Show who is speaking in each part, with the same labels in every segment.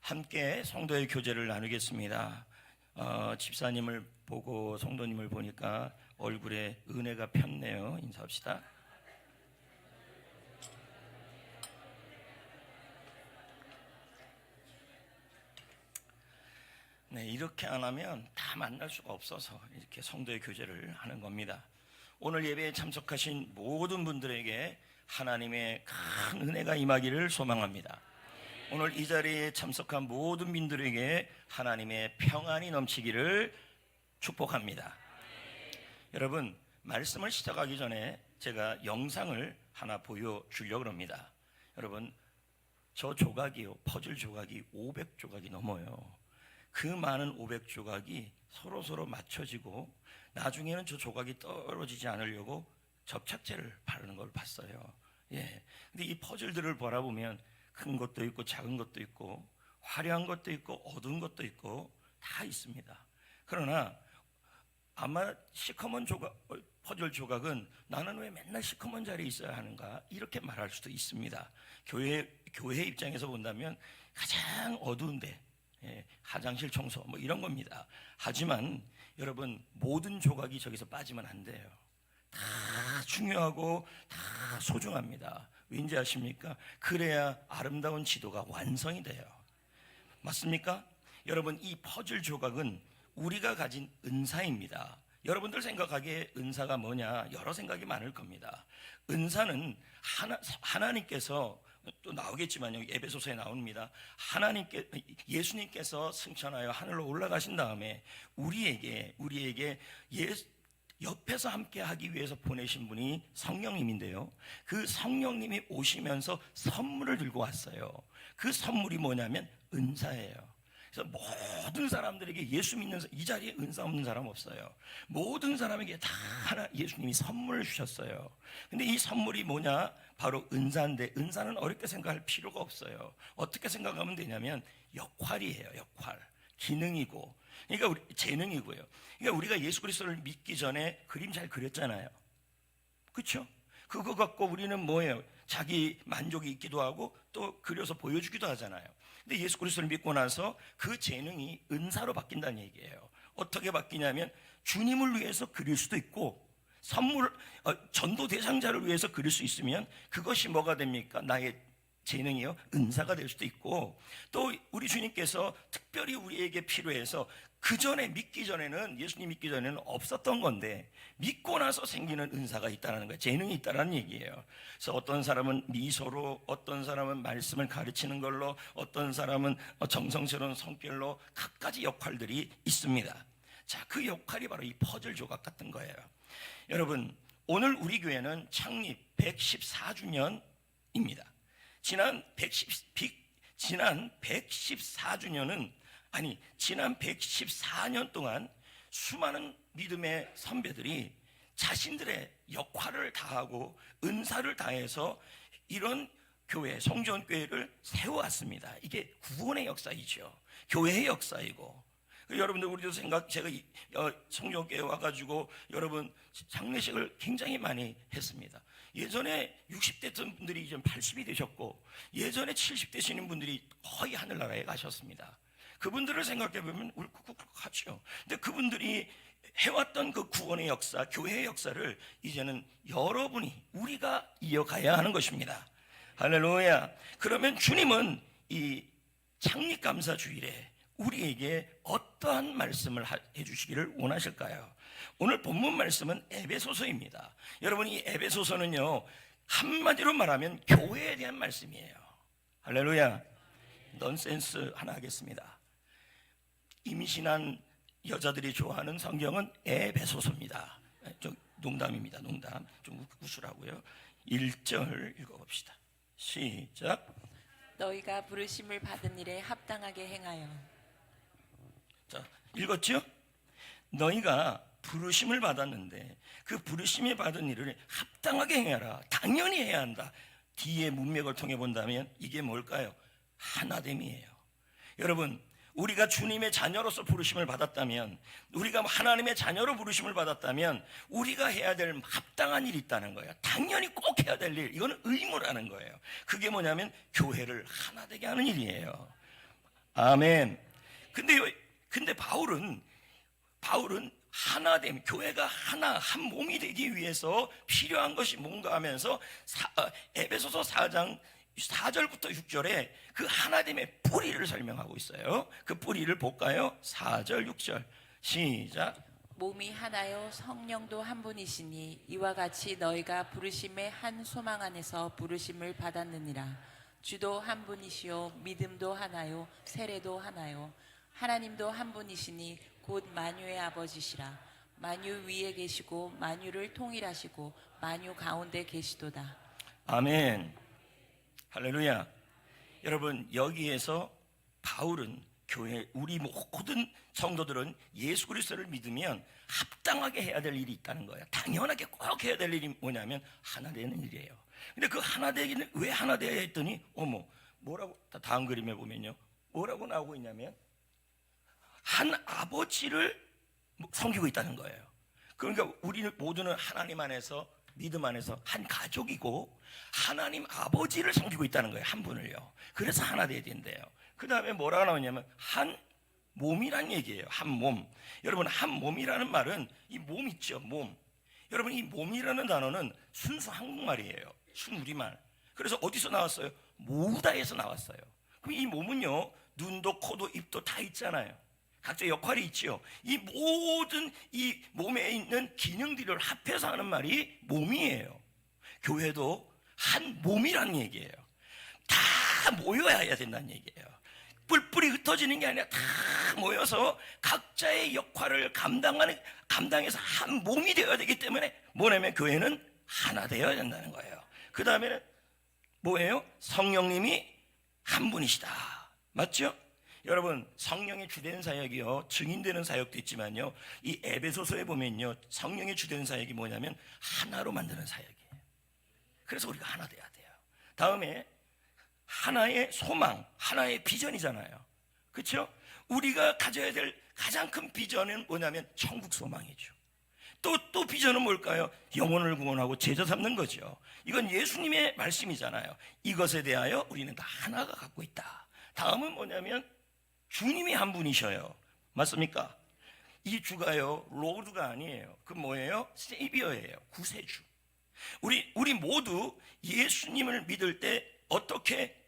Speaker 1: 함께 성도의 교제를 나누겠습니다. 집사님을 보고 성도님을 보니까 얼굴에 은혜가 폈네요. 인사합시다. 네, 이렇게 안 하면 다 만날 수가 없어서 이렇게 성도의 교제를 하는 겁니다. 오늘 예배에 참석하신 모든 분들에게 하나님의 큰 은혜가 임하기를 소망합니다. 오늘 이 자리에 참석한 모든 분들에게 하나님의 평안이 넘치기를 축복합니다. 여러분, 말씀을 시작하기 전에 제가 영상을 하나 보여주려고 합니다. 여러분, 저 조각이요, 퍼즐 조각이 500조각이 넘어요. 그 많은 500조각이 서로 맞춰지고 나중에는 저 조각이 떨어지지 않으려고 접착제를 바르는 걸 봤어요. 예. 근데 이 퍼즐들을 바라보면 큰 것도 있고 작은 것도 있고 화려한 것도 있고 어두운 것도 있고 다 있습니다. 그러나 아마 시커먼 퍼즐 조각은 나는 왜 맨날 시커먼 자리에 있어야 하는가 이렇게 말할 수도 있습니다. 교회 입장에서 본다면 가장 어두운데 화장실 청소 뭐 이런 겁니다. 하지만 여러분, 모든 조각이 저기서 빠지면 안 돼요. 다 중요하고 다 소중합니다. 왠지 아십니까? 그래야 아름다운 지도가 완성이 돼요. 맞습니까? 여러분, 이 퍼즐 조각은 우리가 가진 은사입니다. 여러분들 생각하기에 은사가 뭐냐? 여러 생각이 많을 겁니다. 은사는 하나님께서 또 나오겠지만요, 에베소서에 나옵니다. 예수님께서 승천하여 하늘로 올라가신 다음에 우리에게 옆에서 함께 하기 위해서 보내신 분이 성령님인데요, 그 성령님이 오시면서 선물을 들고 왔어요. 그 선물이 뭐냐면 은사예요. 그래서 모든 사람들에게 예수 믿는, 이 자리에 은사 없는 사람 없어요. 모든 사람에게 다 예수님이 선물을 주셨어요. 근데 이 선물이 뭐냐? 바로 은사인데, 은사는 어렵게 생각할 필요가 없어요. 어떻게 생각하면 되냐면 역할이에요. 역할, 기능이고, 그러니까 재능이고요. 그러니까 우리가 예수 그리스도를 믿기 전에 그림 잘 그렸잖아요. 그렇죠? 그거 갖고 우리는 뭐예요? 자기 만족이 있기도 하고 또 그려서 보여주기도 하잖아요. 근데 예수 그리스도를 믿고 나서 그 재능이 은사로 바뀐다는 얘기예요. 어떻게 바뀌냐면 주님을 위해서 그릴 수도 있고, 전도 대상자를 위해서 그릴 수 있으면 그것이 뭐가 됩니까? 나의 재능이요, 은사가 될 수도 있고, 또 우리 주님께서 특별히 우리에게 필요해서 그 전에 믿기 전에는, 예수님 믿기 전에는 없었던 건데 믿고 나서 생기는 은사가 있다는 거예요. 재능이 있다는 얘기예요. 그래서 어떤 사람은 미소로, 어떤 사람은 말씀을 가르치는 걸로, 어떤 사람은 정성스러운 성별로 각가지 역할들이 있습니다. 자, 그 역할이 바로 이 퍼즐 조각 같은 거예요. 여러분, 오늘 우리 교회는 창립 114주년입니다. 지난 114년 동안 수많은 믿음의 선배들이 자신들의 역할을 다하고 은사를 다해서 이런 교회, 성전교회를 세워왔습니다. 이게 구원의 역사이죠. 교회의 역사이고, 여러분들, 우리도 제가 성전교회 와가지고 여러분 장례식을 굉장히 많이 했습니다. 예전에 60대 분들이 이제 80이 되셨고, 예전에 70대시는 분들이 거의 하늘나라에 가셨습니다. 그분들을 생각해 보면 울컥울컥하죠. 근데 그분들이 해왔던 그 구원의 역사, 교회의 역사를 이제는 여러분이, 우리가 이어가야 하는 것입니다. 할렐루야. 그러면 주님은 이 창립감사 주일에 우리에게 어떠한 말씀을 해주시기를 원하실까요? 오늘 본문 말씀은 에베소서입니다. 여러분, 이 에베소서는요, 한마디로 말하면 교회에 대한 말씀이에요. 할렐루야. 넌센스 하나 하겠습니다. 임신한 여자들이 좋아하는 성경은 에베소서입니다. 좀 농담입니다. 농담. 좀 웃으라고요. 1절 읽어봅시다. 시작.
Speaker 2: 너희가 부르심을 받은 일에 합당하게 행하여.
Speaker 1: 자, 읽었죠? 너희가 부르심을 받았는데 그 부르심에 받은 일을 합당하게 행하라. 당연히 해야 한다. 뒤에 문맥을 통해 본다면 이게 뭘까요? 하나됨이에요. 여러분, 우리가 주님의 자녀로서 부르심을 받았다면, 우리가 하나님의 자녀로 부르심을 받았다면 우리가 해야 될 합당한 일이 있다는 거예요. 당연히 꼭 해야 될 일, 이거는 의무라는 거예요. 그게 뭐냐면 교회를 하나 되게 하는 일이에요. 아멘. 근데 바울은 하나됨, 교회가 한 몸이 되기 위해서 필요한 것이 뭔가 하면서 에베소서 4장 4절부터 6절에 그 하나됨의 뿌리를 설명하고 있어요. 그 뿌리를 볼까요? 4절 6절 시작.
Speaker 2: 몸이 하나요 성령도 한 분이시니 이와 같이 너희가 부르심의 한 소망 안에서 부르심을 받았느니라. 주도 한 분이시요 믿음도 하나요 세례도 하나요 하나님도 한 분이시니 곧 만유의 아버지시라. 만유 위에 계시고 만유를 통일하시고 만유 가운데 계시도다.
Speaker 1: 아멘. 할렐루야. 여러분, 여기에서 바울은 교회 우리 모든 성도들은 예수 그리스도를 믿으면 합당하게 해야 될 일이 있다는 거예요. 당연하게 꼭 해야 될 일이 뭐냐면 하나 되는 일이에요. 근데 그 하나 되기는 왜 하나 되어야 했더니 뭐라고 다음 그림에 보면요, 뭐라고 나오고 있냐면 한 아버지를 섬기고 있다는 거예요. 그러니까 우리는 모두는 하나님 안에서 믿음 안에서 한 가족이고 하나님 아버지를 섬기고 있다는 거예요. 한 분을요. 그래서 하나 되어야 된대요. 그 다음에 뭐라고 나오냐면 한 몸이란 얘기예요. 한 몸. 여러분, 한 몸이라는 말은 이 몸 있죠, 몸. 여러분, 이 몸이라는 단어는 순수 한국말이에요. 순우리말. 그래서 어디서 나왔어요? 모으다에서 나왔어요. 그럼 이 몸은요, 눈도 코도 입도 다 있잖아요. 각자 역할이 있죠. 이 모든 이 몸에 있는 기능들을 합해서 하는 말이 몸이에요. 교회도 한 몸이라는 얘기예요. 다 모여야 해야 된다는 얘기예요. 뿔뿔이 흩어지는 게 아니라 다 모여서 각자의 역할을 감당해서 한 몸이 되어야 되기 때문에 뭐냐면 교회는 하나 되어야 된다는 거예요. 그 다음에는 뭐예요? 성령님이 한 분이시다. 맞죠? 여러분, 성령의 주된 사역이요, 증인되는 사역도 있지만요, 이 에베소서에 보면요, 성령의 주된 사역이 뭐냐면 하나로 만드는 사역이에요. 그래서 우리가 하나 돼야 돼요. 다음에 하나의 소망, 하나의 비전이잖아요. 그렇죠? 우리가 가져야 될 가장 큰 비전은 뭐냐면 천국 소망이죠. 또 비전은 뭘까요? 영혼을 구원하고 제자 삼는 거죠. 이건 예수님의 말씀이잖아요. 이것에 대하여 우리는 다 하나가 갖고 있다. 다음은 뭐냐면 주님이 한 분이셔요. 맞습니까? 이 주가요, 로드가 아니에요. 그 뭐예요? 세이비어예요. 구세주. 우리 모두 예수님을 믿을 때 어떻게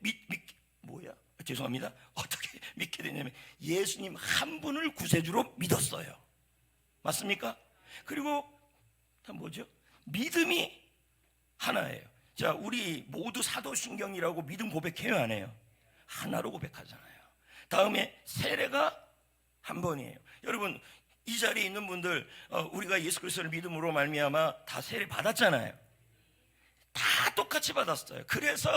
Speaker 1: 어떻게 믿게 되냐면 예수님 한 분을 구세주로 믿었어요. 맞습니까? 그리고 다 뭐죠? 믿음이 하나예요. 자, 우리 모두 사도신경이라고 믿음 고백해요, 안 해요? 하나로 고백하잖아요. 다음에 세례가 한 번이에요. 여러분, 이 자리에 있는 분들, 우리가 예수 그리스도를 믿음으로 말미암아 다 세례 받았잖아요. 다 똑같이 받았어요. 그래서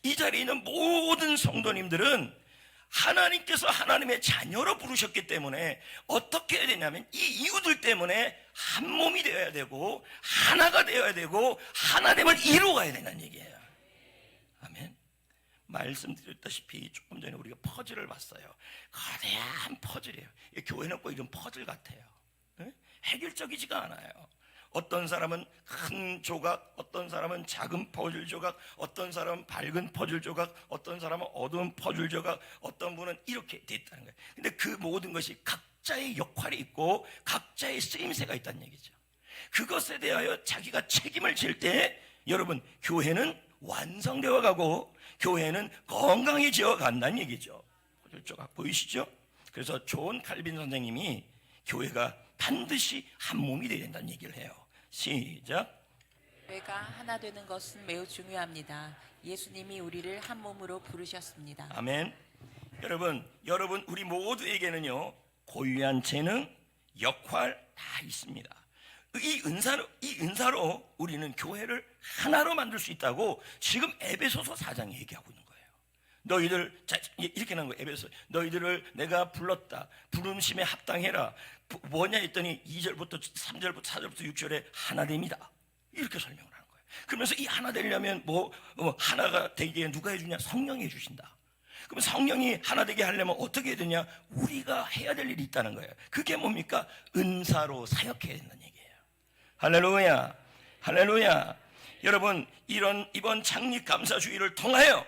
Speaker 1: 이 자리에 있는 모든 성도님들은 하나님께서 하나님의 자녀로 부르셨기 때문에 어떻게 해야 되냐면 이 이유들 때문에 한 몸이 되어야 되고 하나가 되어야 되고 하나됨을 이루어가야 된다는 얘기예요. 아멘. 말씀드렸다시피 조금 전에 우리가 퍼즐을 봤어요. 거대한 퍼즐이에요. 교회는 꼭 이런 퍼즐 같아요. 획일적이지가 않아요. 어떤 사람은 큰 조각, 어떤 사람은 작은 퍼즐 조각, 어떤 사람은 밝은 퍼즐 조각, 어떤 사람은 어두운 퍼즐 조각, 어떤 분은 이렇게 돼 있다는 거예요. 근데 그 모든 것이 각자의 역할이 있고 각자의 쓰임새가 있다는 얘기죠. 그것에 대하여 자기가 책임을 질 때 여러분, 교회는 완성되어 가고 교회는 건강해져 간다는 얘기죠. 퍼즐 조각 보이시죠? 그래서 존 칼빈 선생님이 교회가 반드시 한 몸이 되어야 된다는 얘기를 해요. 시작.
Speaker 2: 교회가 하나 되는 것은 매우 중요합니다. 예수님이 우리를 한 몸으로 부르셨습니다.
Speaker 1: 아멘. 여러분 우리 모두에게는요 고유한 재능, 역할 다 있습니다. 이 은사로 우리는 교회를 하나로 만들 수 있다고 지금 에베소서 4장에 얘기하고 있는 거예요. 너희들 이렇게 나온 거예요. 에베소 너희들을 내가 불렀다. 부름심에 합당해라. 뭐냐 했더니 2절부터 3절부터 4절부터 6절에 하나됨이다. 이렇게 설명을 하는 거예요. 그러면서 이 하나 되려면 하나가 되게 누가 해주냐? 성령이 해주신다. 그럼 성령이 하나 되게 하려면 어떻게 해야 되냐? 우리가 해야 될 일이 있다는 거예요. 그게 뭡니까? 은사로 사역해야 된다는 얘기예요. 할렐루야, 할렐루야. 여러분, 이번 창립 감사주의를 통하여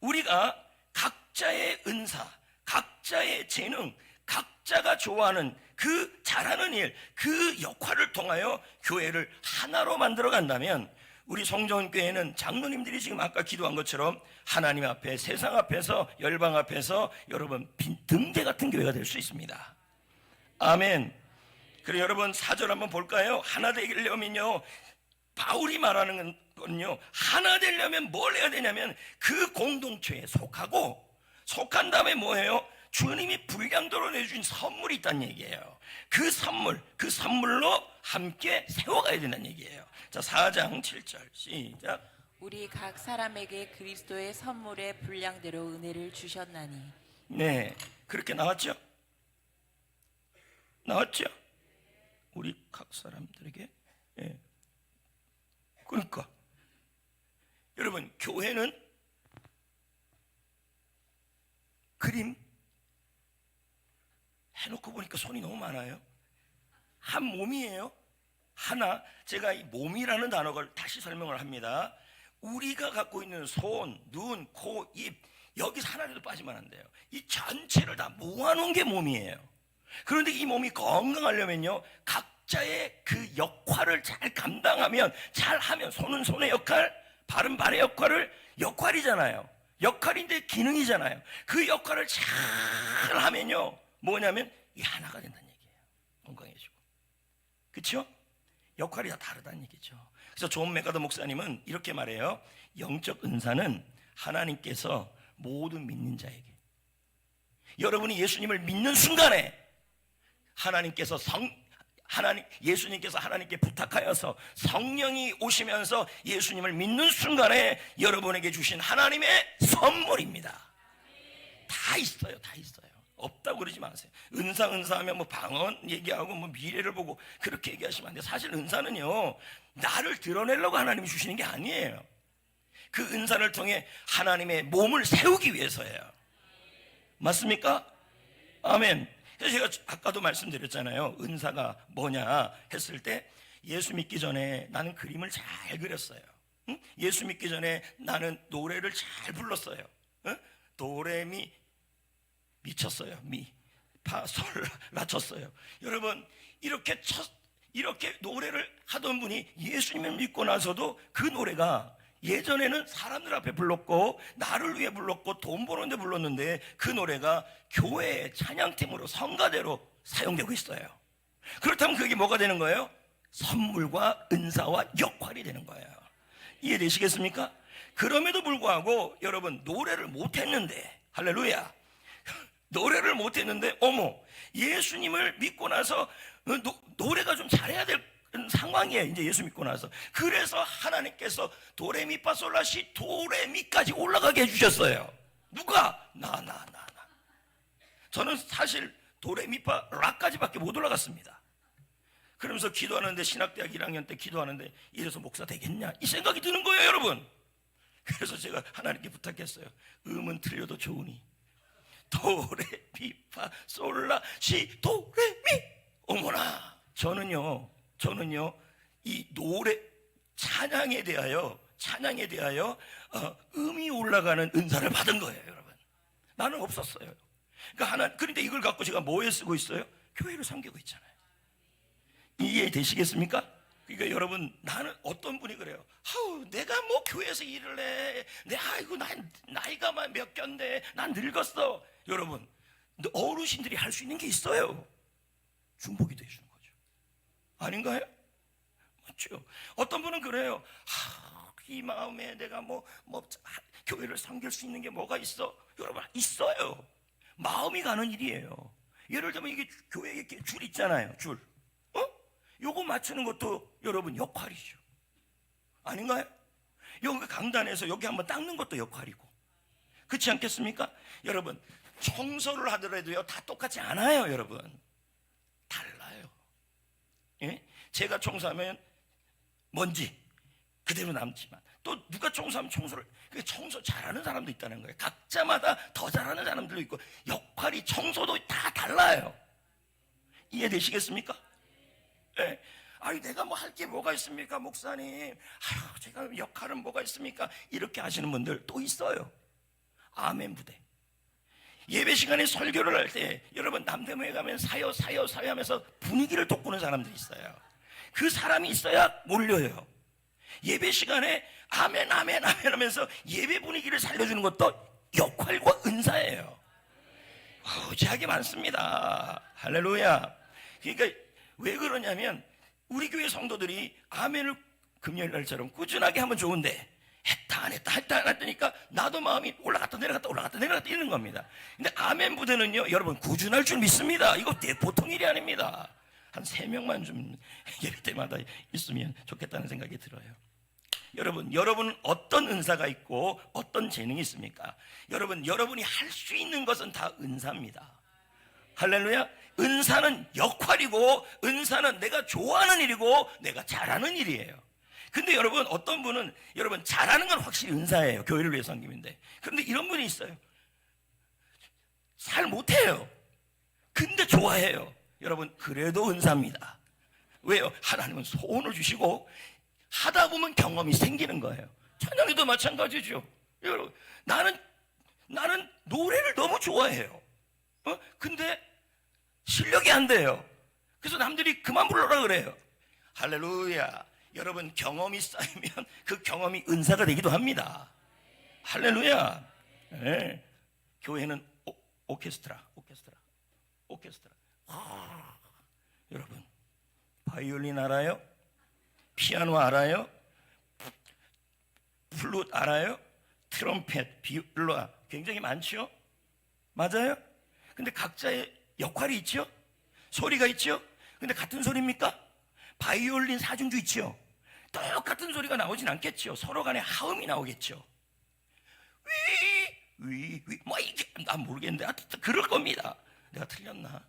Speaker 1: 우리가 각자의 은사, 각자의 재능, 각자가 좋아하는 그 잘하는 일, 그 역할을 통하여 교회를 하나로 만들어 간다면 우리 성전교회는 장로님들이 지금 아까 기도한 것처럼 하나님 앞에, 세상 앞에서, 열방 앞에서 여러분 등대 같은 교회가 될 수 있습니다. 아멘. 그래 여러분 4절 한번 볼까요? 하나 되려면요, 바울이 말하는 건요, 하나 되려면 뭘 해야 되냐면 그 공동체에 속하고, 속한 다음에 뭐예요? 주님이 분량도로 내주신 선물이 있다는 얘기예요. 그 선물로 함께 세워가야 된다는 얘기예요. 자, 4장 7절 시작.
Speaker 2: 우리 각 사람에게 그리스도의 선물의 분량대로 은혜를 주셨나니.
Speaker 1: 네, 그렇게 나왔죠? 나왔죠? 우리 각 사람들에게. 예. 그러니까 여러분, 교회는 그림 해놓고 보니까 손이 너무 많아요. 한 몸이에요. 하나, 제가 이 몸이라는 단어를 다시 설명을 합니다. 우리가 갖고 있는 손, 눈, 코, 입, 여기서 하나라도 빠지면 안 돼요. 이 전체를 다 모아놓은 게 몸이에요. 그런데 이 몸이 건강하려면요, 각자의 그 역할을 잘 감당하면, 잘하면, 손은 손의 역할, 발은 발의 역할이잖아요. 역할인데 기능이잖아요. 그 역할을 잘 하면요, 뭐냐면 이 하나가 된다는 얘기예요. 건강해지고. 그렇죠? 역할이 다 다르다는 얘기죠. 그래서 존 맥가더 목사님은 이렇게 말해요. 영적 은사는 하나님께서 모든 믿는 자에게, 여러분이 예수님을 믿는 순간에 예수님께서 하나님께 부탁하여서 성령이 오시면서 예수님을 믿는 순간에 여러분에게 주신 하나님의 선물입니다. 다 있어요. 다 있어요. 없다고 그러지 마세요. 은사하면 뭐 방언 얘기하고 뭐 미래를 보고 그렇게 얘기하시면 안 돼요. 사실 은사는요, 나를 드러내려고 하나님이 주시는 게 아니에요. 그 은사를 통해 하나님의 몸을 세우기 위해서예요. 맞습니까? 아멘. 그래서 제가 아까도 말씀드렸잖아요. 은사가 뭐냐 했을 때, 예수 믿기 전에 나는 그림을 잘 그렸어요. 응? 예수 믿기 전에 나는 노래를 잘 불렀어요. 응? 도레미 미쳤어요. 미, 파, 솔, 라 쳤어요. 여러분, 이렇게 노래를 하던 분이 예수님을 믿고 나서도 그 노래가, 예전에는 사람들 앞에 불렀고 나를 위해 불렀고 돈 버는데 불렀는데, 그 노래가 교회의 찬양팀으로 성가대로 사용되고 있어요. 그렇다면 그게 뭐가 되는 거예요? 선물과 은사와 역할이 되는 거예요. 이해되시겠습니까? 그럼에도 불구하고 여러분, 노래를 못했는데, 할렐루야, 노래를 못했는데, 어머, 예수님을 믿고 나서 노래가 좀 잘해야 될 상황이에요. 이제 예수 믿고 나서. 그래서 하나님께서 도레미파솔라시 도레미까지 올라가게 해주셨어요. 누가? 나. 저는 사실 도레미파 라까지밖에 못 올라갔습니다. 그러면서 기도하는데, 신학대학 1학년 때 기도하는데, 이래서 목사 되겠냐 이 생각이 드는 거예요, 여러분. 그래서 제가 하나님께 부탁했어요. 음은 틀려도 좋으니 도레미파솔라시 도레미. 어머나, 저는요 이 노래 찬양에 대하여 음이 올라가는 은사를 받은 거예요, 여러분. 나는 없었어요. 그러니까 그런데 이걸 갖고 제가 뭐에 쓰고 있어요? 교회를 섬기고 있잖아요. 이해되시겠습니까? 그러니까 여러분, 나는, 어떤 분이 그래요. 내가 뭐 교회에서 일을 해, 아이고 난 나이가 몇 갠데 난 늙었어. 여러분, 어르신들이 할 수 있는 게 있어요. 중보기도 해주는 거죠. 아닌가요? 맞죠? 어떤 분은 그래요. 이 마음에 내가 교회를 섬길 수 있는 게 뭐가 있어? 여러분, 있어요. 마음이 가는 일이에요. 예를 들면 이게 교회에 이렇게 줄 있잖아요. 줄. 요거 맞추는 것도 여러분 역할이죠. 아닌가요? 여기 강단에서 여기 한번 닦는 것도 역할이고. 그렇지 않겠습니까? 여러분, 청소를 하더라도요, 다 똑같지 않아요, 여러분. 달라요. 예? 제가 청소하면 먼지 그대로 남지만, 또 누가 청소하면 청소 잘하는 사람도 있다는 거예요. 각자마다 더 잘하는 사람들도 있고, 역할이, 청소도 다 달라요. 이해되시겠습니까? 예. 내가 뭐 할 게 뭐가 있습니까, 목사님? 제가 역할은 뭐가 있습니까? 이렇게 하시는 분들 또 있어요. 아멘 부대. 예배 시간에 설교를 할 때 여러분 남대문에 가면 사요 하면서 분위기를 돋구는 사람들이 있어요. 그 사람이 있어야 몰려요. 예배 시간에 아멘 하면서 예배 분위기를 살려주는 것도 역할과 은사예요. 무지하게 많습니다. 할렐루야. 그러니까 왜 그러냐면 우리 교회 성도들이 아멘을 금요일 날처럼 꾸준하게 하면 좋은데 했다 안 했다니까 나도 마음이 올라갔다 내려갔다 이러는 겁니다. 근데 아멘 부대는요 여러분 꾸준할 줄 믿습니다. 이거 보통 일이 아닙니다. 한 3명만 좀 예배 때마다 있으면 좋겠다는 생각이 들어요. 여러분은 어떤 은사가 있고 어떤 재능이 있습니까? 여러분이 할 수 있는 것은 다 은사입니다. 할렐루야. 은사는 역할이고 은사는 내가 좋아하는 일이고 내가 잘하는 일이에요. 근데 여러분 어떤 분은 여러분 잘하는 건 확실히 은사예요. 교회를 위해 섬김인데. 그런데 이런 분이 있어요. 잘 못해요. 근데 좋아해요. 여러분 그래도 은사입니다. 왜요? 하나님은 소원을 주시고 하다 보면 경험이 생기는 거예요. 찬양이도 마찬가지죠. 여러분 나는 노래를 너무 좋아해요. 근데 실력이 안 돼요. 그래서 남들이 그만 불러라 그래요. 할렐루야. 여러분 경험이 쌓이면 그 경험이 은사가 되기도 합니다. 할렐루야. 네. 교회는 오케스트라. 여러분 바이올린 알아요? 피아노 알아요? 플룻 알아요? 트럼펫, 비올라 굉장히 많죠? 맞아요? 근데 각자의 역할이 있죠? 소리가 있죠? 근데 같은 소리입니까? 바이올린 사중주 있죠? 똑같은 소리가 나오진 않겠죠? 서로 간에 하음이 나오겠죠? 뭐 이게 난 모르겠는데 그럴 겁니다. 내가 틀렸나?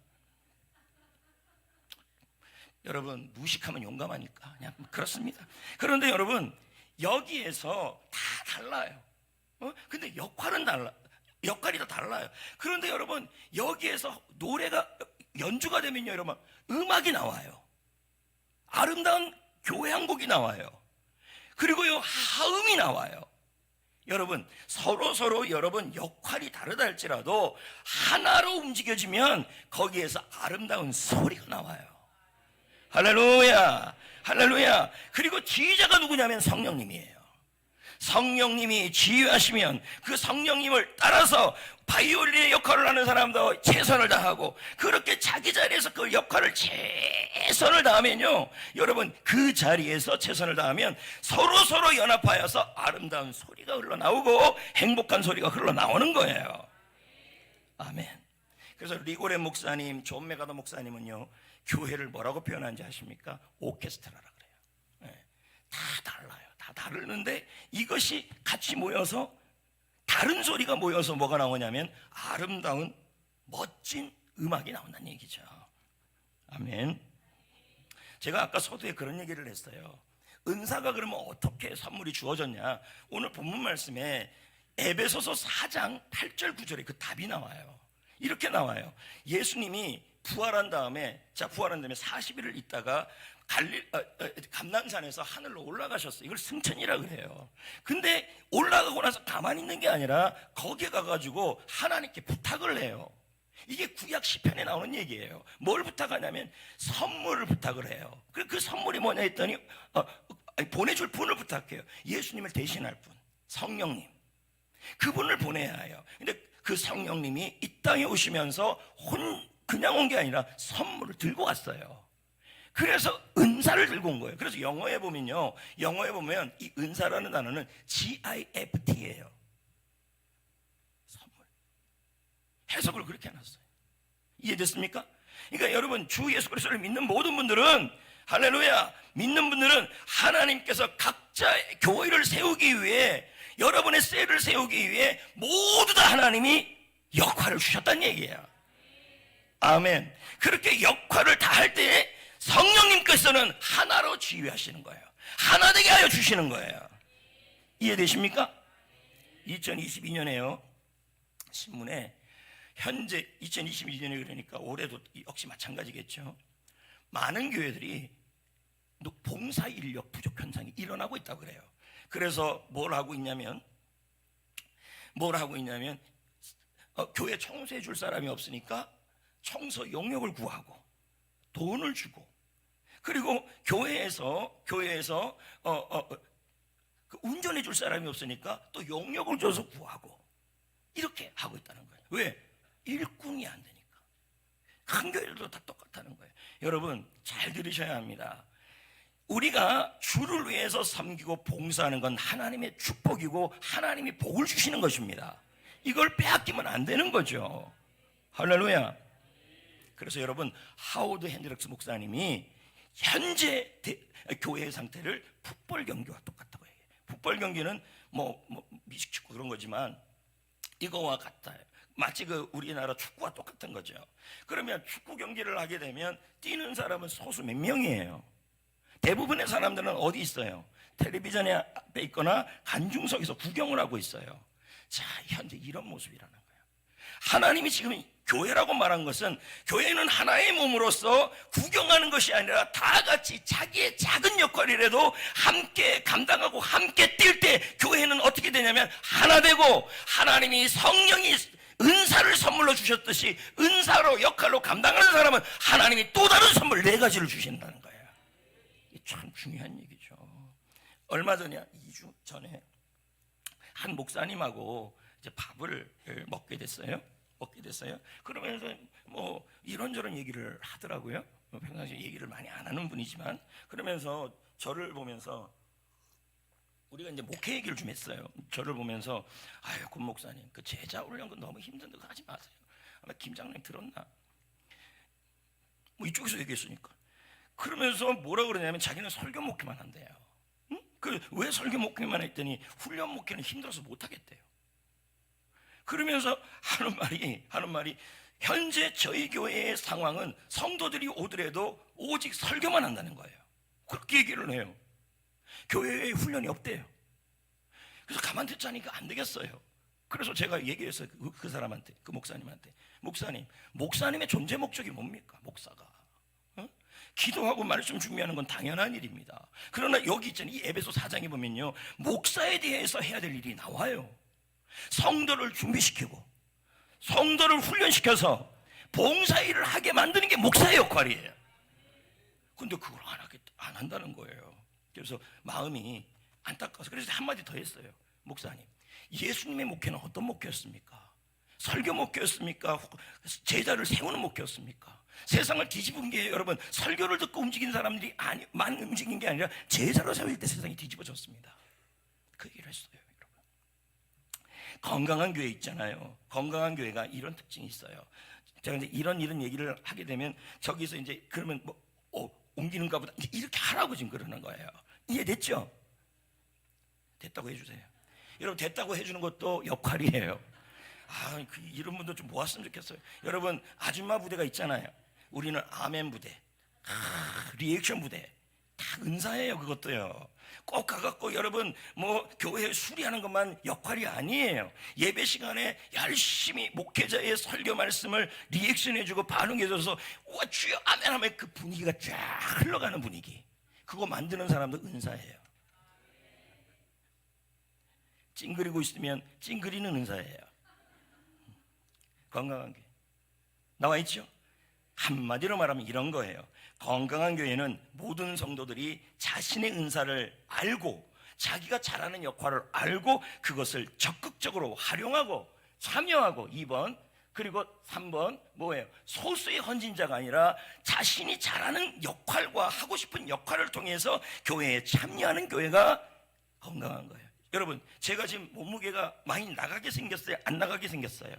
Speaker 1: 여러분 무식하면 용감하니까 그냥 그렇습니다. 그런데 여러분 여기에서 다 달라요. 근데 역할이 다 달라요. 그런데 여러분 여기에서 노래가 연주가 되면요 여러분 음악이 나와요. 아름다운 교회 한 곡이 나와요. 그리고요 하음이 나와요. 여러분 서로 여러분 역할이 다르다 할지라도 하나로 움직여지면 거기에서 아름다운 소리가 나와요. 할렐루야. 그리고 지휘자가 누구냐면 성령님이에요. 성령님이 지휘하시면 그 성령님을 따라서 바이올린의 역할을 하는 사람도 최선을 다하고 그렇게 자기 자리에서 그 역할을 최선을 다하면요 여러분 그 자리에서 최선을 다하면 서로 연합하여서 아름다운 소리가 흘러나오고 행복한 소리가 흘러나오는 거예요. 아멘. 그래서 리고레 목사님, 존 메가더 목사님은요 교회를 뭐라고 표현하는지 아십니까? 오케스트라라 그래요. 네. 다 달라요. 다 다르는데 이것이 같이 모여서 다른 소리가 모여서 뭐가 나오냐면 아름다운 멋진 음악이 나온다는 얘기죠. 아멘. 제가 아까 서두에 그런 얘기를 했어요. 은사가 그러면 어떻게 선물이 주어졌냐? 오늘 본문 말씀에 에베소서 4장 8절 9절에 그 답이 나와요. 이렇게 나와요. 예수님이 부활한 다음에 40일을 있다가 감난산에서 하늘로 올라가셨어요. 이걸 승천이라 그래요. 근데 올라가고 나서 가만히 있는 게 아니라 거기에 가가지고 하나님께 부탁을 해요. 이게 구약 시편에 나오는 얘기예요. 뭘 부탁하냐면 선물을 부탁을 해요. 그 선물이 뭐냐 했더니 보내줄 분을 부탁해요. 예수님을 대신할 분, 성령님. 그분을 보내야 해요. 근데 그 성령님이 이 땅에 오시면서 그냥 온 게 아니라 선물을 들고 왔어요. 그래서 은사를 들고 온 거예요. 그래서 영어에 보면 이 은사라는 단어는 GIFT예요. 선물. 해석을 그렇게 해놨어요. 이해됐습니까? 그러니까 여러분 주 예수 그리스도를 믿는 모든 분들은 할렐루야 믿는 분들은 하나님께서 각자 교회를 세우기 위해 여러분의 셀을 세우기 위해 모두 다 하나님이 역할을 주셨다는 얘기예요. 아멘. 그렇게 역할을 다 할 때 성령님께서는 하나로 지휘하시는 거예요. 하나 되게 하여 주시는 거예요. 이해되십니까? 2022년에요 신문에 현재 2022년에 그러니까 올해도 역시 마찬가지겠죠. 많은 교회들이 봉사 인력 부족 현상이 일어나고 있다고 그래요. 그래서 뭘 하고 있냐면 교회 청소해 줄 사람이 없으니까 청소 용역을 구하고 돈을 주고, 그리고 교회에서 그 운전해 줄 사람이 없으니까 또 용역을 줘서 구하고, 이렇게 하고 있다는 거예요. 왜? 일꾼이 안 되니까. 큰 교회들도 다 똑같다는 거예요. 여러분 잘 들으셔야 합니다. 우리가 주를 위해서 섬기고 봉사하는 건 하나님의 축복이고 하나님이 복을 주시는 것입니다. 이걸 빼앗기면 안 되는 거죠. 할렐루야. 그래서 여러분, 하워드 핸드렉스 목사님이 현재 교회의 상태를 풋볼 경기와 똑같다고 얘기해요. 풋볼 경기는 뭐 미식축구 그런 거지만 이거와 같아요. 마치 그 우리나라 축구와 똑같은 거죠. 그러면 축구 경기를 하게 되면 뛰는 사람은 소수 몇 명이에요. 대부분의 사람들은 어디 있어요? 텔레비전에 앞에 있거나 관중석에서 구경을 하고 있어요. 자, 현재 이런 모습이라는 거예요. 하나님이 지금 교회라고 말한 것은, 교회는 하나의 몸으로서 구경하는 것이 아니라 다 같이 자기의 작은 역할이라도 함께 감당하고 함께 뛸 때 교회는 어떻게 되냐면 하나 되고, 하나님이 성령이 은사를 선물로 주셨듯이 은사로 역할로 감당하는 사람은 하나님이 또 다른 선물 4가지를 주신다는 거예요. 이게 참 중요한 얘기죠. 얼마 전이야, 2주 전에 한 목사님하고 이제 밥을 먹게 됐어요. 그러면서 뭐 이런저런 얘기를 하더라고요. 평상시에 얘기를 많이 안 하는 분이지만, 그러면서 저를 보면서, 우리가 이제 목회 얘기를 좀 했어요. 저를 보면서, 아유, 권 목사님, 그 제자 훈련 건 너무 힘든데 그거 하지 마세요. 아마 김 장로님 들었나? 뭐 이쪽에서 얘기했으니까. 그러면서 뭐라 그러냐면 자기는 설교 목회만 한대요. 응? 그 왜 설교 목회만 했더니 훈련 목회는 힘들어서 못 하겠대요. 그러면서 하는 말이 현재 저희 교회의 상황은 성도들이 오더라도 오직 설교만 한다는 거예요. 그렇게 얘기를 해요. 교회에 훈련이 없대요. 그래서 가만 듣자니까 안 되겠어요. 그래서 제가 얘기했어요. 그 사람한테, 그 목사님한테, 목사님의 존재 목적이 뭡니까? 목사가 기도하고 말씀 준비하는 건 당연한 일입니다. 그러나 여기 있잖아요, 이 에베소 4장에 보면요, 목사에 대해서 해야 될 일이 나와요. 성도를 준비시키고 성도를 훈련시켜서 봉사일을 하게 만드는 게 목사의 역할이에요. 근데 그걸 안 한다는 거예요. 그래서 마음이 안타까워서, 그래서 한마디 더 했어요. 목사님, 예수님의 목회는 어떤 목회였습니까? 설교 목회였습니까? 제자를 세우는 목회였습니까? 세상을 뒤집은 게, 여러분, 설교를 듣고 움직이는 사람들이 만 움직인 게 아니라 제자로 세울 때 세상이 뒤집어졌습니다. 그 얘기를 했어요. 건강한 교회 있잖아요. 건강한 교회가 이런 특징이 있어요. 제가 이제 이런 얘기를 하게 되면 저기서 이제 그러면 옮기는가 보다 이렇게 하라고 지금 그러는 거예요. 이해됐죠? 됐다고 해주세요. 여러분, 됐다고 해주는 것도 역할이에요. 이런 분도 좀 모았으면 좋겠어요. 여러분, 아줌마 부대가 있잖아요. 우리는 아멘 부대, 리액션 부대, 다 은사예요. 그것도요. 꼭 가갖고 여러분 교회 수리하는 것만 역할이 아니에요. 예배 시간에 열심히 목회자의 설교 말씀을 리액션해주고 반응해줘서 와 주여 아멘 하면 그 분위기가 쫙 흘러가는 분위기, 그거 만드는 사람도 은사예요. 찡그리고 있으면 찡그리는 은사예요. 건강한 교회 나와 있죠? 한마디로 말하면 이런 거예요. 건강한 교회는 모든 성도들이 자신의 은사를 알고 자기가 잘하는 역할을 알고 그것을 적극적으로 활용하고 참여하고, 2번, 그리고 3번 뭐예요? 소수의 헌신자가 아니라 자신이 잘하는 역할과 하고 싶은 역할을 통해서 교회에 참여하는 교회가 건강한 거예요. 여러분, 제가 지금 몸무게가 많이 나가게 생겼어요? 안 나가게 생겼어요?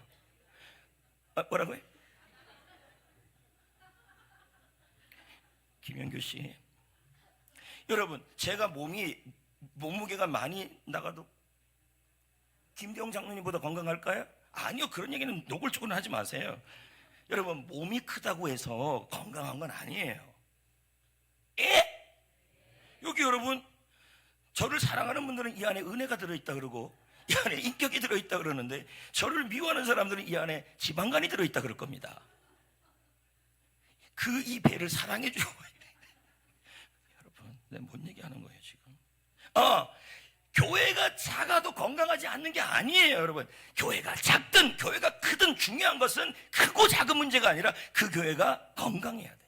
Speaker 1: 뭐라고요? 김영규 씨, 여러분, 제가 몸무게가 많이 나가도 김대영 장로님보다 건강할까요? 아니요. 그런 얘기는 노골적으로 하지 마세요. 여러분, 몸이 크다고 해서 건강한 건 아니에요. 여기 여러분, 저를 사랑하는 분들은 이 안에 은혜가 들어있다 그러고 이 안에 인격이 들어있다 그러는데, 저를 미워하는 사람들은 이 안에 지방간이 들어있다 그럴 겁니다. 이 배를 사랑해주고 여러분, 내가 뭔 얘기하는 거예요 지금? 교회가 작아도 건강하지 않는 게 아니에요, 여러분. 교회가 작든 교회가 크든 중요한 것은 크고 작은 문제가 아니라 그 교회가 건강해야 돼요.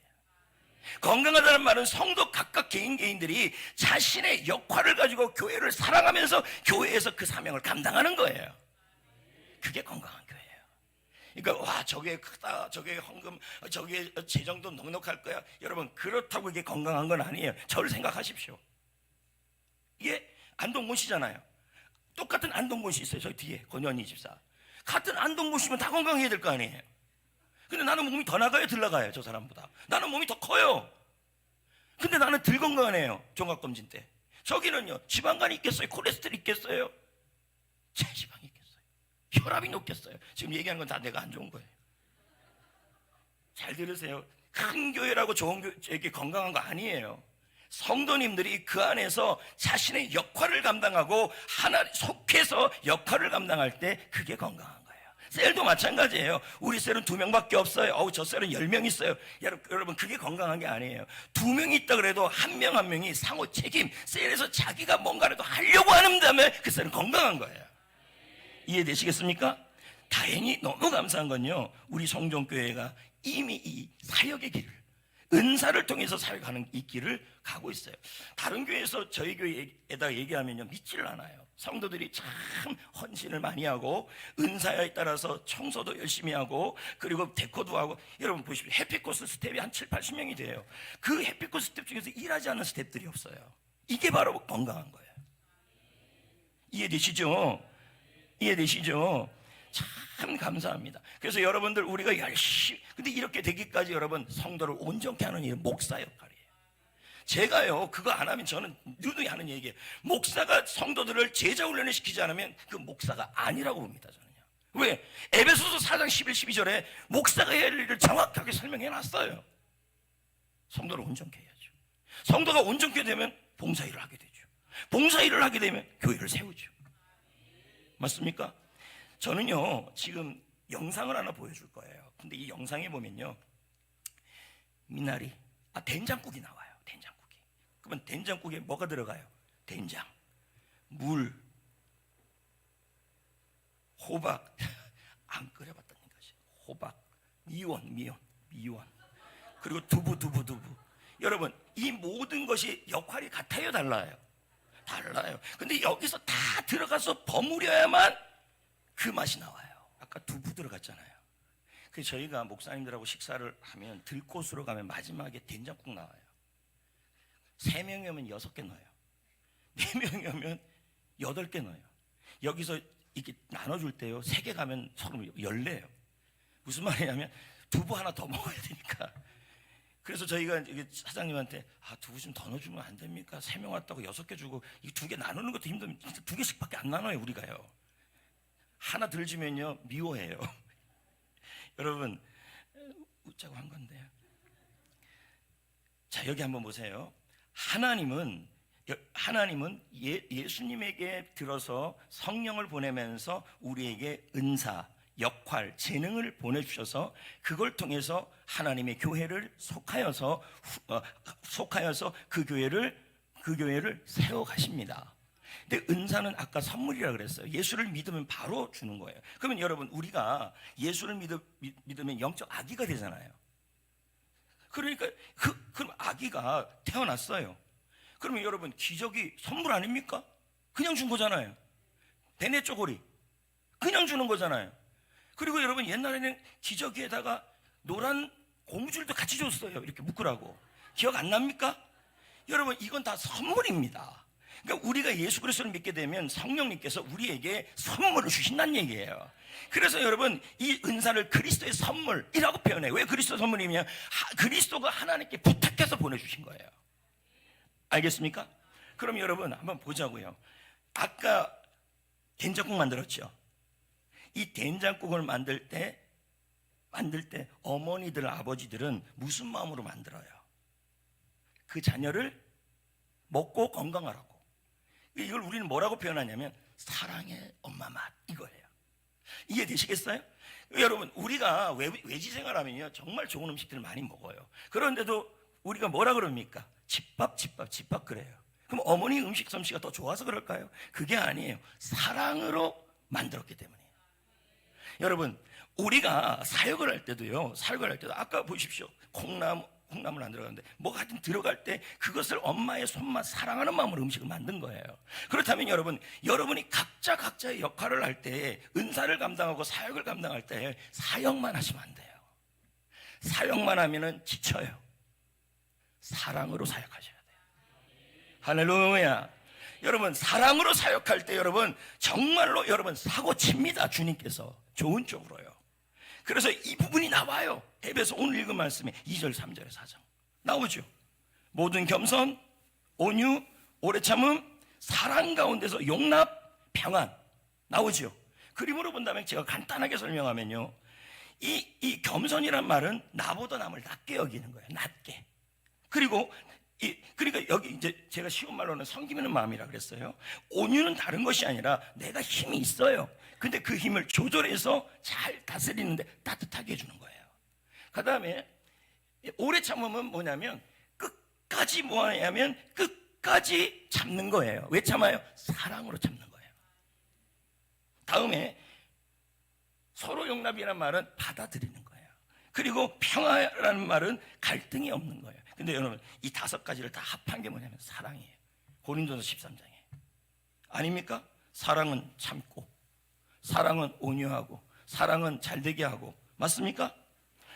Speaker 1: 건강하다는 말은 성도 각각 개인들이 자신의 역할을 가지고 교회를 사랑하면서 교회에서 그 사명을 감당하는 거예요. 그게 건강한 교회예요. 그러니까 와, 저게 크다, 저게 헌금, 저게 재정도 넉넉할 거야. 여러분, 그렇다고 이게 건강한 건 아니에요. 저를 생각하십시오. 이게 안동곤 씨잖아요. 똑같은 안동곤 씨 있어요. 저기 뒤에 권현희 집사. 같은 안동곤 씨면 다 건강해야 될 거 아니에요. 근데 나는 몸이 더 나가요, 덜 나가요? 저 사람보다. 나는 몸이 더 커요. 근데 나는 덜 건강하네요, 종합검진 때. 저기는요, 지방간이 있겠어요? 콜레스테롤 있겠어요? 체지방이 있겠어요? 혈압이 높겠어요? 지금 얘기하는 건 다 내가 안 좋은 거예요. 잘 들으세요. 큰 교회라고 좋은 교회, 이게 건강한 거 아니에요. 성도님들이 그 안에서 자신의 역할을 감당하고 하나 속해서 역할을 감당할 때 그게 건강한 거예요. 셀도 마찬가지예요. 우리 셀은 2명밖에 없어요. 저 셀은 10명 있어요. 여러분, 그게 건강한 게 아니에요. 2명이 있다 그래도 한 명 한 명이 상호 책임, 셀에서 자기가 뭔가라도 하려고 하는 다음에 그 셀은 건강한 거예요. 이해되시겠습니까? 다행히 너무 감사한 건요, 우리 성종교회가 이미 이 사역의 길을, 은사를 통해서 사역하는 이 길을 가고 있어요. 다른 교회에서 저희 교회에다 얘기하면요, 믿지를 않아요. 성도들이 참 헌신을 많이 하고 은사에 따라서 청소도 열심히 하고 그리고 데코도 하고. 여러분 보십시오. 해피코스 스텝이 한 7, 80명이 돼요. 그 해피코스 스텝 중에서 일하지 않는 스텝들이 없어요. 이게 바로 건강한 거예요. 이해되시죠? 이해되시죠? 참 감사합니다. 그래서 여러분들, 우리가 열심히, 근데 이렇게 되기까지 여러분, 성도를 온전케 하는 일은 목사 역할이에요. 제가요, 그거 안 하면 저는 누누이 하는 얘기예요. 목사가 성도들을 제자 훈련을 시키지 않으면 그 목사가 아니라고 봅니다, 저는요. 왜? 에베소서 4장 11, 12절에 목사가 해야 할 일을 정확하게 설명해 놨어요. 성도를 온전케 해야죠. 성도가 온전케 되면 봉사일을 하게 되죠. 봉사일을 하게 되면 교회를 세우죠. 맞습니까? 저는요, 지금 영상을 하나 보여줄 거예요. 근데 이 영상에 보면요, 미나리, 된장국이 나와요. 된장국이. 그러면 된장국에 뭐가 들어가요? 된장, 물, 호박. 안 끓여봤다는 것이. 호박, 미원. 그리고 두부. 여러분, 이 모든 것이 역할이 같아요, 달라요? 달라요. 근데 여기서 다 들어가서 버무려야만 그 맛이 나와요. 아까 두부 들어갔잖아요. 그래서 저희가 목사님들하고 식사를 하면 들꽃으로 가면 마지막에 된장국 나와요. 3명이 오면 6개 넣어요. 4명이 오면 8개 넣어요. 여기서 이렇게 나눠줄 때요, 3개 가면 서로 열래요. 무슨 말이냐면 두부 하나 더 먹어야 되니까. 그래서 저희가 사장님한테 두부 좀 더 넣어주면 안 됩니까? 3명 왔다고 6개 주고 이 2개 나누는 것도 힘들면 진짜 2개씩밖에 안 나눠요, 우리가요. 하나 덜 주면요, 미워해요. 여러분, 웃자고 한 건데요. 자, 여기 한번 보세요. 하나님은 예수님에게 들어서 성령을 보내면서 우리에게 은사, 역할, 재능을 보내주셔서 그걸 통해서 하나님의 교회를 속하여서 그 교회를 세워 가십니다. 근데 은사는 아까 선물이라 그랬어요. 예수를 믿으면 바로 주는 거예요. 그러면 여러분, 우리가 예수를 믿으면 영적 아기가 되잖아요. 그러니까 그럼 아기가 태어났어요. 그러면 여러분, 기저귀 선물 아닙니까? 그냥 준 거잖아요. 베네 쪼고리 그냥 주는 거잖아요. 그리고 여러분, 옛날에는 기저귀에다가 노란 고무줄도 같이 줬어요. 이렇게 묶으라고. 기억 안 납니까? 여러분, 이건 다 선물입니다. 그러니까 우리가 예수 그리스도를 믿게 되면 성령님께서 우리에게 선물을 주신다는 얘기예요. 그래서 여러분, 이 은사를 그리스도의 선물이라고 표현해요. 왜 그리스도 선물이냐? 그리스도가 하나님께 부탁해서 보내주신 거예요. 알겠습니까? 그럼 여러분, 한번 보자고요. 아까 된장국 만들었죠. 이 된장국을 만들 때 어머니들, 아버지들은 무슨 마음으로 만들어요? 그 자녀를 먹고 건강하라고. 이걸 우리는 뭐라고 표현하냐면 사랑의 엄마 맛, 이거예요. 이해되시겠어요? 여러분, 우리가 외지 생활하면요, 정말 좋은 음식들을 많이 먹어요. 그런데도 우리가 뭐라 그럽니까? 집밥 그래요. 그럼 어머니 음식 솜씨가 더 좋아서 그럴까요? 그게 아니에요. 사랑으로 만들었기 때문이에요. 여러분, 우리가 사역을 할 때도요, 사역을 할 때도 아까 보십시오. 콩나물 안 들어가는데 뭐가 하여튼 들어갈 때 그것을 엄마의 손맛, 사랑하는 마음으로 음식을 만든 거예요. 그렇다면 여러분이 각자의 역할을 할 때, 은사를 감당하고 사역을 감당할 때 사역만 하시면 안 돼요. 사역만 하면은 지쳐요. 사랑으로 사역하셔야 돼요. 할렐루야. 여러분, 사랑으로 사역할 때 여러분 정말로 여러분 사고 칩니다. 주님께서 좋은 쪽으로요. 그래서 이 부분이 나와요. 에베소 오늘 읽은 말씀에 2절 3절 4절 나오죠. 모든 겸손, 온유, 오래 참음, 사랑 가운데서 용납, 평안 나오죠. 그림으로 본다면 제가 간단하게 설명하면요, 이 겸손이란 말은 나보다 남을 낮게 여기는 거예요. 낮게. 그러니까 여기 이제 제가 쉬운 말로는 섬기는 마음이라 그랬어요. 온유는 다른 것이 아니라 내가 힘이 있어요. 근데 그 힘을 조절해서 잘 다스리는데 따뜻하게 해주는 거예요. 그 다음에 오래 참으면 뭐냐면 끝까지 뭐 하냐면 끝까지 참는 거예요. 왜 참아요? 사랑으로 참는 거예요. 다음에 서로 용납이라는 말은 받아들이는 거예요. 그리고 평화라는 말은 갈등이 없는 거예요. 근데 여러분, 이 5가지를 다 합한 게 뭐냐면 사랑이에요. 고린도서 13장에 아닙니까? 사랑은 참고, 사랑은 온유하고, 사랑은 잘되게 하고, 맞습니까?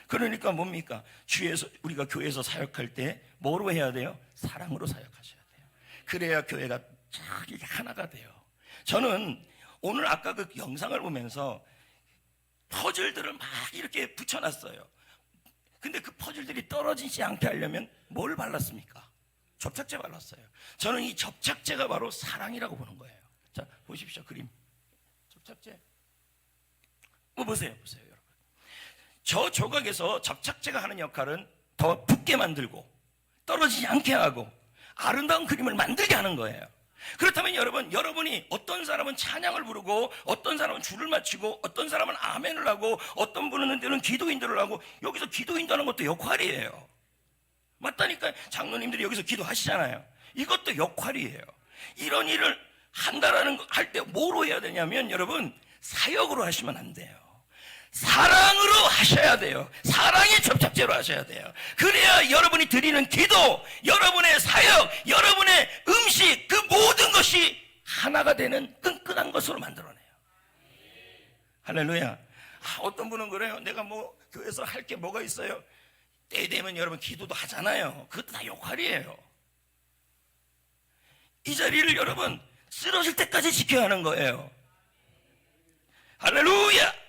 Speaker 1: 그러니까 뭡니까? 주에서 우리가 교회에서 사역할 때 뭐로 해야 돼요? 사랑으로 사역하셔야 돼요. 그래야 교회가 쫙 이렇게 하나가 돼요. 저는 오늘 아까 그 영상을 보면서 퍼즐들을 막 이렇게 붙여놨어요. 근데 그 퍼즐들이 떨어지지 않게 하려면 뭘 발랐습니까? 접착제 발랐어요. 저는 이 접착제가 바로 사랑이라고 보는 거예요. 자, 보십시오. 그림. 접착제. 보세요, 여러분. 저 조각에서 접착제가 하는 역할은 더 붙게 만들고 떨어지지 않게 하고 아름다운 그림을 만들게 하는 거예요. 그렇다면 여러분이 어떤 사람은 찬양을 부르고, 어떤 사람은 줄을 맞추고, 어떤 사람은 아멘을 하고, 어떤 분은 기도인들을 하고, 여기서 기도인도 하는 것도 역할이에요. 맞다니까. 장로님들이 여기서 기도하시잖아요. 이것도 역할이에요. 이런 일을 할 때 뭐로 해야 되냐면 여러분, 사역으로 하시면 안 돼요. 사랑으로 하셔야 돼요. 사랑의 접착제로 하셔야 돼요. 그래야 여러분이 드리는 기도, 여러분의 사역, 여러분의 음식, 그 모든 것이 하나가 되는 끈끈한 것으로 만들어내요. 할렐루야. 어떤 분은 그래요. 내가 뭐 교회에서 할 게 뭐가 있어요? 때 되면 여러분 기도도 하잖아요. 그것도 다 역할이에요. 이 자리를 여러분 쓰러질 때까지 지켜야 하는 거예요. 할렐루야.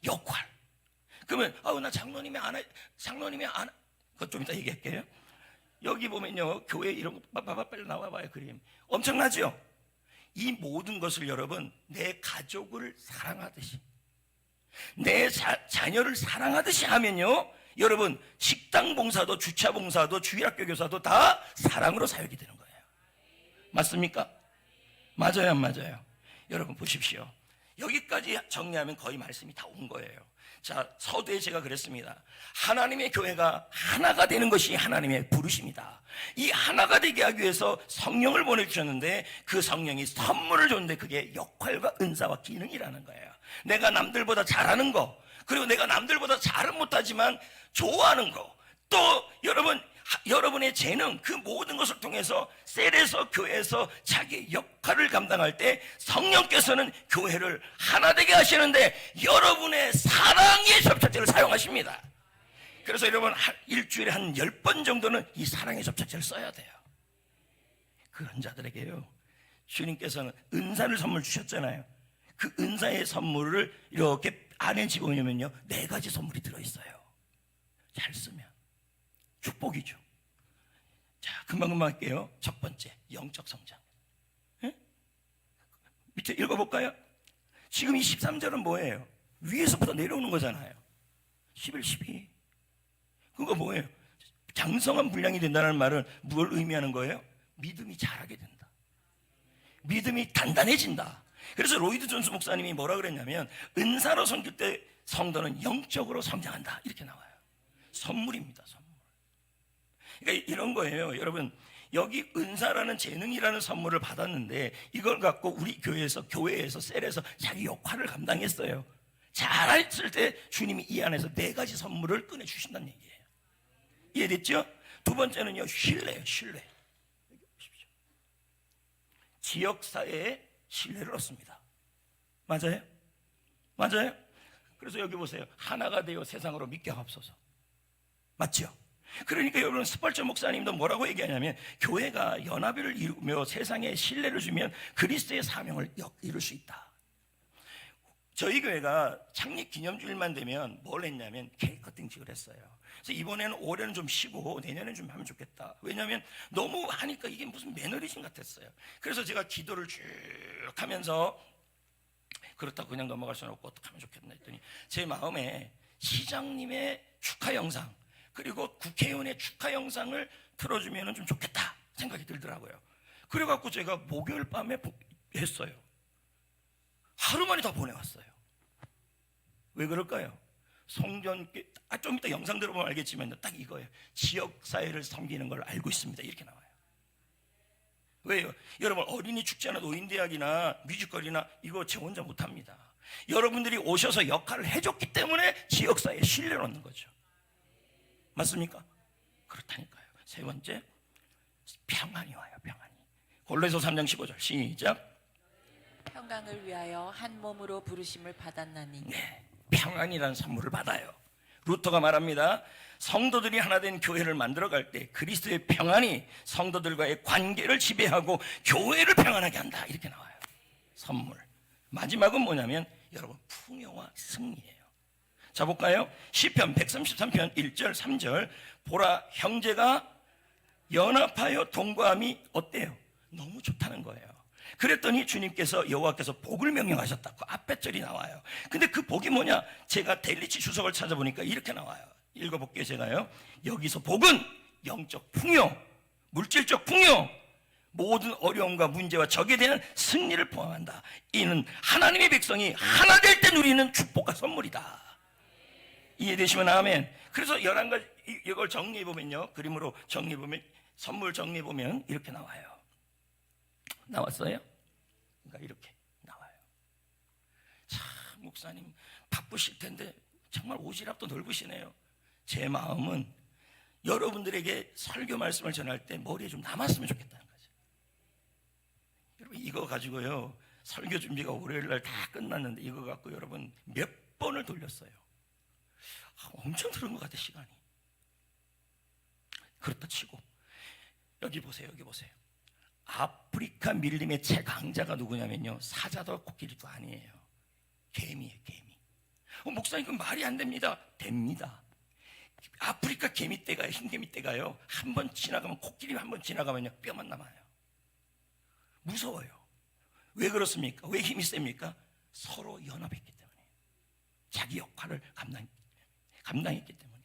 Speaker 1: 역할. 그러면 나 장로님이 안 해. 그것 좀 이따 얘기할게요. 여기 보면요, 교회 이런 거 빨리 나와봐요. 그림 엄청나죠? 이 모든 것을 여러분 내 가족을 사랑하듯이, 내 자녀를 사랑하듯이 하면요, 여러분 식당 봉사도, 주차 봉사도, 주일학교 교사도 다 사랑으로 사역이 되는 거예요. 맞습니까? 맞아요, 안 맞아요? 여러분 보십시오. 여기까지 정리하면 거의 말씀이 다 온 거예요. 자, 서두에 제가 그랬습니다. 하나님의 교회가 하나가 되는 것이 하나님의 부르심이다. 이 하나가 되게 하기 위해서 성령을 보내주셨는데 그 성령이 선물을 줬는데 그게 역할과 은사와 기능이라는 거예요. 내가 남들보다 잘하는 거, 그리고 내가 남들보다 잘은 못하지만 좋아하는 거, 또 여러분의 재능, 그 모든 것을 통해서 셀에서, 교회에서 자기 역할을 감당할 때 성령께서는 교회를 하나 되게 하시는데 여러분의 사랑의 접착제를 사용하십니다. 그래서 여러분 일주일에 한 10번 정도는 이 사랑의 접착제를 써야 돼요. 그런 자들에게요, 주님께서는 은사를 선물 주셨잖아요. 그 은사의 선물을 이렇게 안에 집어넣으면요 4가지 선물이 들어있어요. 잘 쓰면 축복이죠. 자, 금방 할게요. 첫 번째, 영적 성장. 예? 밑에 읽어볼까요? 지금 이 13절은 뭐예요? 위에서부터 내려오는 거잖아요. 11, 12. 그거 뭐예요? 장성한 분량이 된다는 말은 뭘 의미하는 거예요? 믿음이 자라게 된다. 믿음이 단단해진다. 그래서 로이드 존스 목사님이 뭐라 그랬냐면 은사로 섬길 때 성도는 영적으로 성장한다, 이렇게 나와요. 선물입니다, 선물. 그러니까 이런 거예요. 여러분, 여기 은사라는 재능이라는 선물을 받았는데 이걸 갖고 우리 교회에서 셀에서 자기 역할을 감당했어요. 잘했을 때 주님이 이 안에서 4가지 선물을 꺼내주신다는 얘기예요. 이해됐죠? 두 번째는요, 신뢰예요. 신뢰. 지역사회의 신뢰를 얻습니다. 맞아요? 맞아요? 그래서 여기 보세요. 하나가 되어 세상으로 믿게 하옵소서. 맞죠? 그러니까 여러분, 스펄전 목사님도 뭐라고 얘기하냐면, 교회가 연합을 이루며 세상에 신뢰를 주면 그리스도의 사명을 이룰 수 있다. 저희 교회가 창립 기념주일만 되면 뭘 했냐면 케이크 커팅식을 했어요. 그래서 이번에는 올해는 좀 쉬고 내년에는 좀 하면 좋겠다. 왜냐하면 너무 하니까 이게 무슨 매너리즘 같았어요. 그래서 제가 기도를 쭉 하면서 그렇다고 그냥 넘어갈 수는 없고 어떻게 하면 좋겠나 했더니 제 마음에 시장님의 축하 영상 그리고 국회의원의 축하 영상을 틀어주면 좀 좋겠다 생각이 들더라고요. 그래갖고 제가 목요일 밤에 했어요. 하루 만에 다 보내왔어요. 왜 그럴까요? 좀 이따 영상 들어보면 알겠지만 딱 이거예요. 지역사회를 섬기는 걸 알고 있습니다. 이렇게 나와요. 왜요? 여러분, 어린이 축제나 노인대학이나 뮤지컬이나 이거 저 혼자 못합니다. 여러분들이 오셔서 역할을 해줬기 때문에 지역사회에 신뢰를 얻는 거죠. 맞습니까? 그렇다니까요. 세 번째, 평안이 와요. 평안이. 골로새서 3장 15절 시작.
Speaker 2: 평강을 위하여 한 몸으로 부르심을 받았나니.
Speaker 1: 네, 평안이라는 선물을 받아요. 루터가 말합니다. 성도들이 하나 된 교회를 만들어갈 때 그리스도의 평안이 성도들과의 관계를 지배하고 교회를 평안하게 한다. 이렇게 나와요. 선물. 마지막은 뭐냐면 여러분, 풍요와 승리예요. 자, 볼까요? 시편 133편 1절 3절. 보라, 형제가 연합하여 동거함이 어때요? 너무 좋다는 거예요. 그랬더니 주님께서 여호와께서 복을 명령하셨다. 그 앞에 절이 나와요. 근데 그 복이 뭐냐? 제가 델리치 주석을 찾아보니까 이렇게 나와요. 읽어볼게요. 제가요. 여기서 복은 영적 풍요, 물질적 풍요, 모든 어려움과 문제와 적에 대한 승리를 포함한다. 이는 하나님의 백성이 하나 될 때 누리는 축복과 선물이다. 이해되시면 아멘. 그래서 11가지 이걸 정리해보면요, 그림으로 정리해보면, 선물 정리해보면 이렇게 나와요. 나왔어요? 그러니까 이렇게 나와요. 참, 목사님 바쁘실 텐데 정말 오지랖도 넓으시네요. 제 마음은 여러분들에게 설교 말씀을 전할 때 머리에 좀 남았으면 좋겠다는 거죠. 여러분, 이거 가지고요, 설교 준비가 월요일날 다 끝났는데 이거 갖고 여러분 몇 번을 돌렸어요. 엄청 들은 것 같아, 시간이. 그렇다 치고 여기 보세요. 여기 보세요. 아프리카 밀림의 최강자가 누구냐면요, 사자도 코끼리도 아니에요. 개미예요. 개미. 목사님, 그건 말이 안 됩니다. 됩니다. 아프리카 개미떼가요, 흰개미떼가요, 한 번 지나가면, 코끼리 한 번 지나가면요 뼈만 남아요. 무서워요. 왜 그렇습니까? 왜 힘이 셉니까? 서로 연합했기 때문에, 자기 역할을 감당했기 때문에.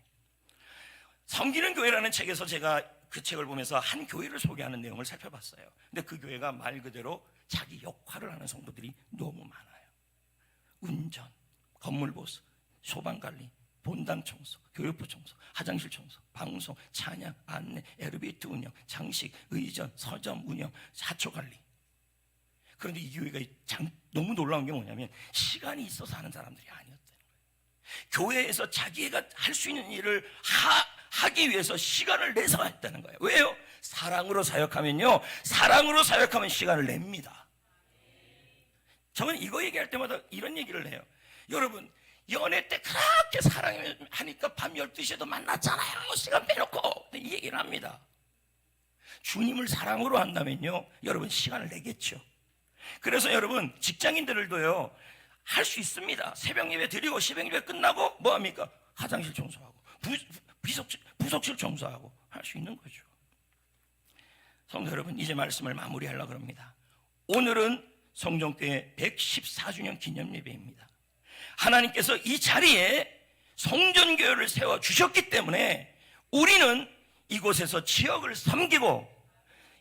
Speaker 1: 섬기는 교회라는 책에서 제가 그 책을 보면서 한 교회를 소개하는 내용을 살펴봤어요. 근데 그 교회가 말 그대로 자기 역할을 하는 성도들이 너무 많아요. 운전, 건물 보수, 소방관리, 본당 청소, 교육부 청소, 화장실 청소, 방송, 찬양, 안내, 엘리베이터 운영, 장식, 의전, 서점 운영, 사초 관리. 그런데 이 교회가 너무 놀라운 게 뭐냐면 시간이 있어서 하는 사람들이 아니었다는 거예요. 교회에서 자기가 할 수 있는 일을 하기 위해서 시간을 내서 했다는 거예요. 왜요? 사랑으로 사역하면요, 사랑으로 사역하면 시간을 냅니다. 저는 이거 얘기할 때마다 이런 얘기를 해요. 여러분, 연애 때 그렇게 사랑하니까 밤 12시에도 만났잖아요, 시간 빼놓고. 이 얘기를 합니다. 주님을 사랑으로 한다면요, 여러분 시간을 내겠죠. 그래서 여러분, 직장인들도요 할 수 있습니다. 새벽 예배 드리고 새벽 예배 끝나고 뭐합니까? 화장실 청소하고 부속실 청소하고 할 수 있는 거죠. 성도 여러분, 이제 말씀을 마무리하려고 합니다. 오늘은 성전교회 114주년 기념 예배입니다. 하나님께서 이 자리에 성전교회를 세워주셨기 때문에 우리는 이곳에서 지역을 섬기고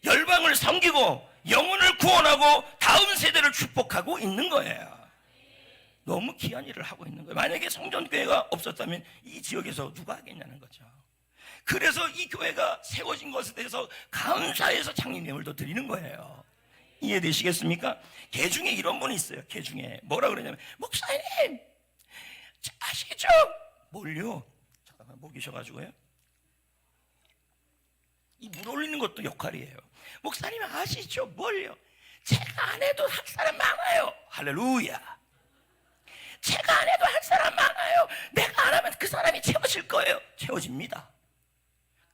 Speaker 1: 열방을 섬기고 영혼을 구원하고 다음 세대를 축복하고 있는 거예요. 너무 귀한 일을 하고 있는 거예요. 만약에 성전교회가 없었다면 이 지역에서 누가 하겠냐는 거죠. 그래서 이 교회가 세워진 것에 대해서 감사해서 창립 예물도 드리는 거예요. 이해되시겠습니까? 개 중에 이런 분이 있어요. 개 중에 뭐라 그러냐면, 목사님 아시죠? 뭘요? 잠깐만 목 계셔가지고요. 이 물 올리는 것도 역할이에요. 목사님 아시죠? 뭘요? 제가 안 해도 한 사람 많아요. 할렐루야. 제가 안 해도 한 사람 많아요. 내가 안 하면 그 사람이 채워질 거예요. 채워집니다.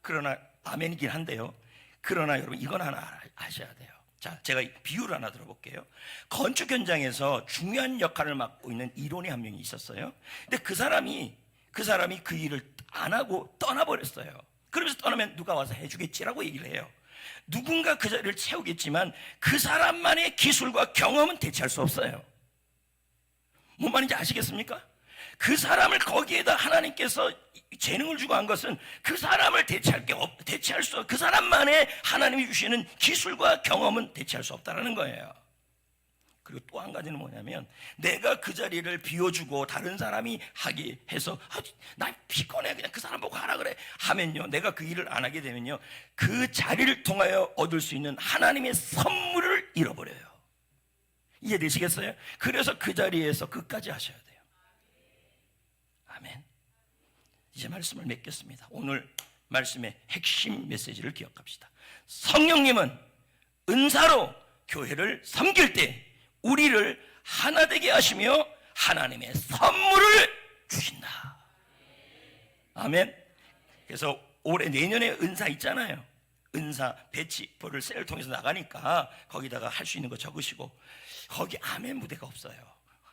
Speaker 1: 그러나 아멘이긴 한데요, 그러나 여러분 이건 하나 아셔야 돼요. 자, 제가 비유를 하나 들어볼게요. 건축 현장에서 중요한 역할을 맡고 있는 일원이 한 명이 있었어요. 근데 그 사람이 그 일을 안 하고 떠나버렸어요. 그러면서 떠나면 누가 와서 해주겠지라고 얘기를 해요. 누군가 그 자리를 채우겠지만 그 사람만의 기술과 경험은 대체할 수 없어요. 뭔 말인지 아시겠습니까? 그 사람을 거기에다 하나님께서 재능을 주고 한 것은 그 사람을 대체할 수, 그 사람만의 하나님이 주시는 기술과 경험은 대체할 수 없다라는 거예요. 그리고 또 한 가지는 뭐냐면, 내가 그 자리를 비워주고 다른 사람이 하게 해서 나 피곤해 그냥 그 사람 보고 하라 그래 하면요, 내가 그 일을 안 하게 되면요, 그 자리를 통하여 얻을 수 있는 하나님의 선물을 잃어버려요. 이해되시겠어요? 그래서 그 자리에서 끝까지 하셔야 돼요. 아멘. 이제 말씀을 맺겠습니다. 오늘 말씀의 핵심 메시지를 기억합시다. 성령님은 은사로 교회를 섬길 때 우리를 하나 되게 하시며 하나님의 선물을 주신다. 아멘. 그래서 올해 내년에 은사 있잖아요. 은사 배치표를 셀을 통해서 나가니까 거기다가 할 수 있는 거 적으시고, 거기 아멘 무대가 없어요.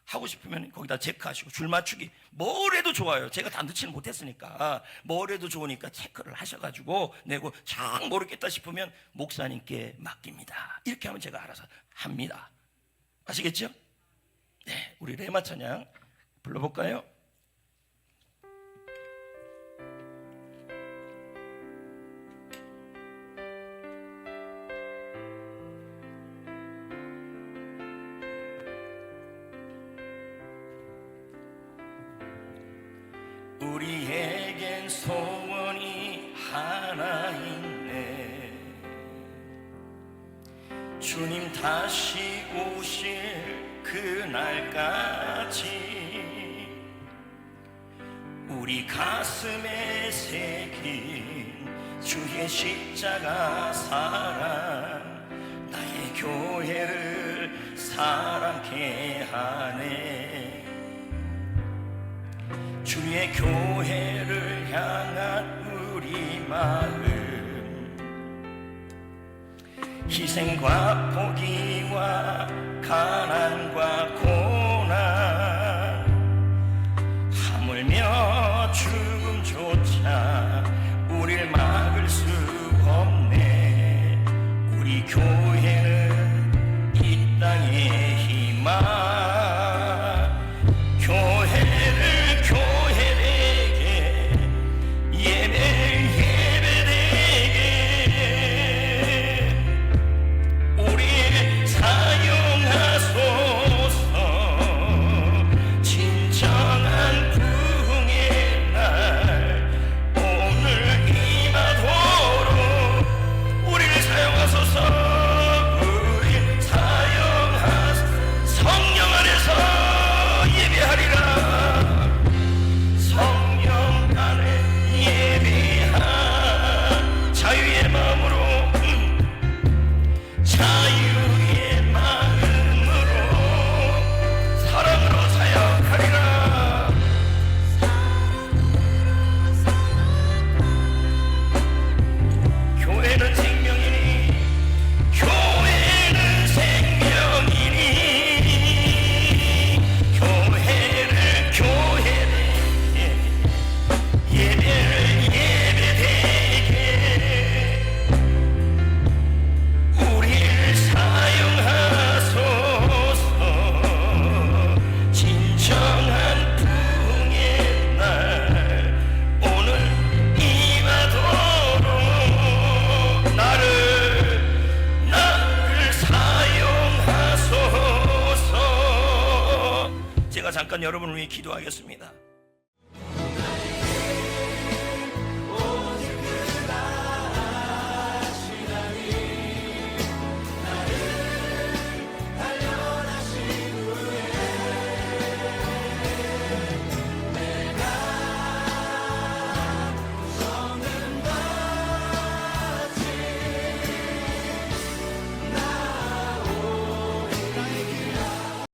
Speaker 1: 하고 싶으면 거기다 체크하시고, 줄 맞추기 뭘 해도 좋아요. 제가 다 넣지는 못했으니까 뭘 해도 좋으니까 체크를 하셔가지고 내고, 잘 모르겠다 싶으면 목사님께 맡깁니다. 이렇게 하면 제가 알아서 합니다. 아시겠죠? 네, 우리 레마 찬양 불러볼까요? 우리에겐 소원이 하나 있네. 주님 다시 오실 그날까지 우리 가슴에 새긴 주의 십자가 사랑, 나의 교회를 사랑케 하네. 주의 교회를 향한 우리 마음, 희생과 포기와 가난과 고난, 하물며 죽음조차 우릴 막을 수 없네. 우리 교회는 이 땅의 희망, 교회를 교회되게, 예배를 예배되게 우리를 사용하소서. 진정한 부흥의 날 오늘 임하도록 우리를 사용하소서. 우리를 사용하소서. 성령 안에서 예배하리라. 성령 안에 예배한 자유의 마음으로, 자유의 마음으로 사랑으로 사역하리라. 교회는 생명이니, 교회는 생명이니, 교회를 교회되게, 예배를 예배되게 우리를 사용하소서. 진정한 부흥의 날 오늘 임하도록 나를 사용하소서. 제가 잠깐 여러분을 위해 기도하겠습니다.